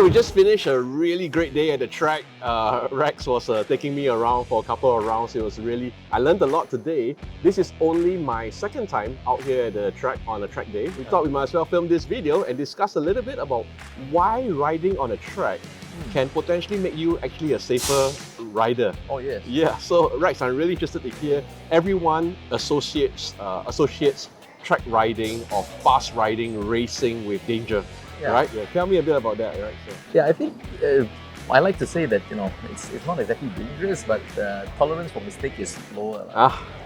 we just finished a really great day at the track. Rex was taking me around for a couple of rounds. I learned a lot today. This is only my second time out here at the track on a track day. We thought we might as well film this video and discuss a little bit about why riding on a track can potentially make you actually a safer rider. Oh yes. Yeah, so Rex, I'm really interested to hear everyone associates track riding or fast riding, racing with danger. Yeah. Right? Yeah. Tell me a bit about that, right? So. Yeah, I think I like to say that it's not exactly dangerous, but tolerance for mistake is lower.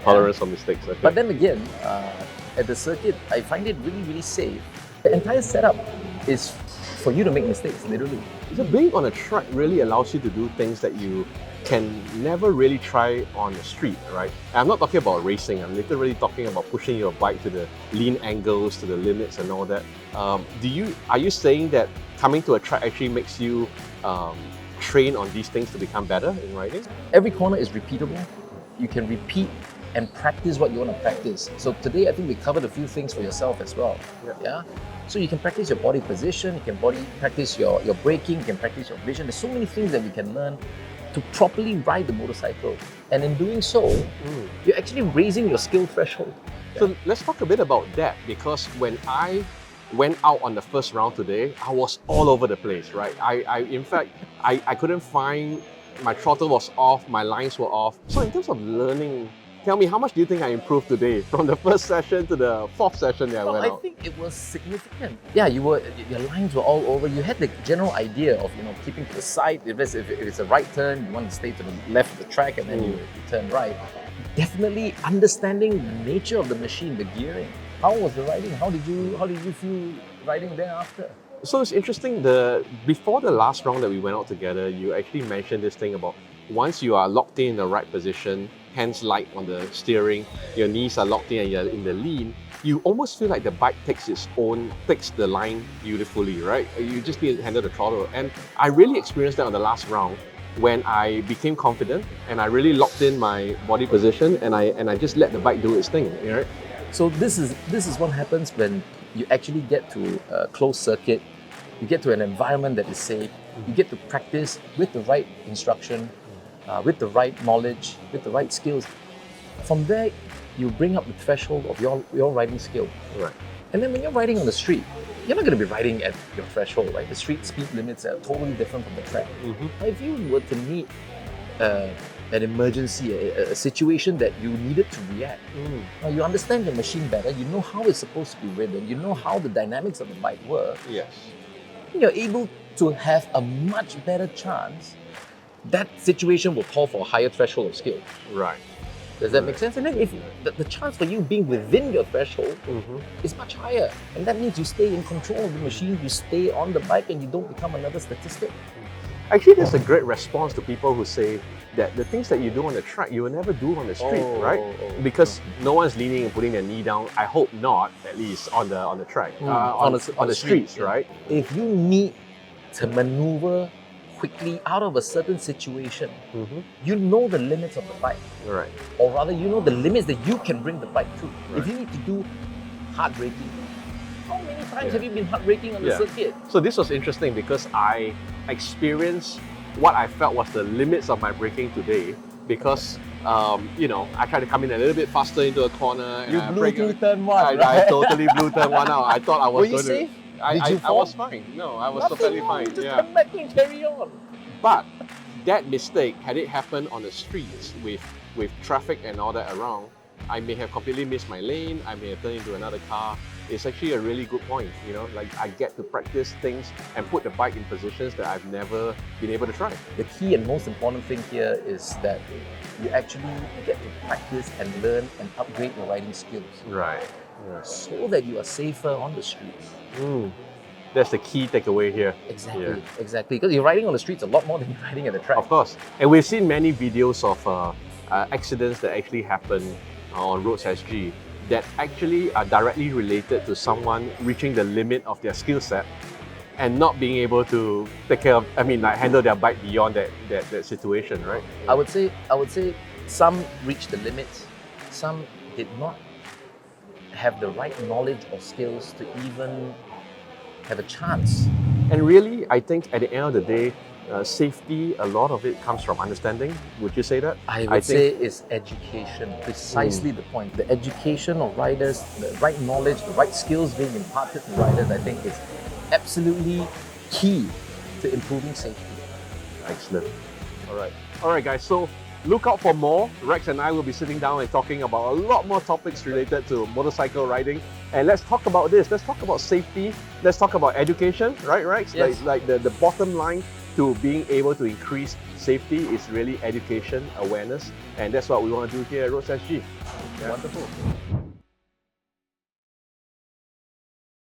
Tolerance for mistakes. Okay. But then again, at the circuit, I find it really safe. The entire setup is for you to make mistakes, literally. So being on a track really allows you to do things that you can never really try on the street, right? And I'm not talking about racing, I'm literally talking about pushing your bike to the lean angles, to the limits and all that. Are you saying that coming to a track actually makes you train on these things to become better in riding? Every corner is repeatable. You can repeat and practice what you want to practice. So today I think we covered a few things for yourself as well. Yeah. So you can practice your body position, you can practice your braking, you can practice your vision. There's so many things that you can learn to properly ride the motorcycle. And in doing so, you're actually raising your skill threshold. So let's talk a bit about that, because when I went out on the first round today, I was all over the place, right? In fact, I couldn't find, my throttle was off, my lines were off. So in terms of learning, tell me, how much do you think I improved today from the first session to the fourth session that I went out? I think it was significant. Yeah, your lines were all over. You had the general idea of keeping to the side. If it's a right turn, you want to stay to the left of the track and then you turn right. Definitely understanding the nature of the machine, the gearing. How was the riding? How did you feel riding thereafter? So it's interesting, before the last round that we went out together, you actually mentioned this thing about once you are locked in the right position, hands light on the steering, your knees are locked in and you're in the lean, you almost feel like the bike takes the line beautifully, right? You just need to handle the throttle. And I really experienced that on the last round when I became confident and I really locked in my body position and I just let the bike do its thing, right? So this is what happens when you actually get to a closed circuit, you get to an environment that is safe, you get to practice with the right instruction, with the right knowledge, with the right skills. From there, you bring up the threshold of your riding skill. Right. And then when you're riding on the street, you're not going to be riding at your threshold, right? The street speed limits are totally different from the track. If you were to meet an emergency, a situation that you needed to react, you understand the machine better, you know how it's supposed to be ridden, you know how the dynamics of the bike work. Yes. You're able to have a much better chance. That situation will call for a higher threshold of skill. Right. Does that make sense? And then if the chance for you being within your threshold is much higher, and that means you stay in control of the machine, you stay on the bike, and you don't become another statistic. Actually, there's a great response to people who say that the things that you do on the track, you will never do on the street, right? Because no one's leaning and putting their knee down. I hope not, at least on the track, on the streets, right? If you need to maneuver quickly out of a certain situation, you know the limits of the bike. Right. Or rather, you know the limits that you can bring the bike to. Right. If you need to do hard braking, how many times have you been hard braking on the circuit? So this was interesting because I experienced what I felt was the limits of my braking today, because I tried to come in a little bit faster into a corner. You blew through turn one, I totally blew turn one out. I thought I was going to... Were you safe? I was fine. No, I was totally fine. You just come back and carry on. But that mistake, had it happened on the streets with traffic and all that around, I may have completely missed my lane, I may have turned into another car. It's actually a really good point, like I get to practice things and put the bike in positions that I've never been able to try. The key and most important thing here is that you actually get to practice and learn and upgrade your riding skills. Right. So that you are safer on the streets. That's the key takeaway here. Exactly. Because you're riding on the streets a lot more than you're riding at the track. Of course. And we've seen many videos of accidents that actually happen on roads SG that actually are directly related to someone reaching the limit of their skill set and not being able to take care of, handle their bike beyond that situation, right? I would say some reached the limits, some did not have the right knowledge or skills to even have a chance And really, I think at the end of the day, safety, a lot of it comes from understanding. Would you say that? I would say it's education, precisely the point. The education of riders, the right knowledge, the right skills being imparted to riders, I think is absolutely key to improving safety. Excellent. All right, guys. So look out for more. Rex and I will be sitting down and talking about a lot more topics related to motorcycle riding. And let's talk about this. Let's talk about safety. Let's talk about education, right, Rex? Yes. Like the bottom line to being able to increase safety is really education, awareness. And that's what we want to do here at Roads SG. Wonderful.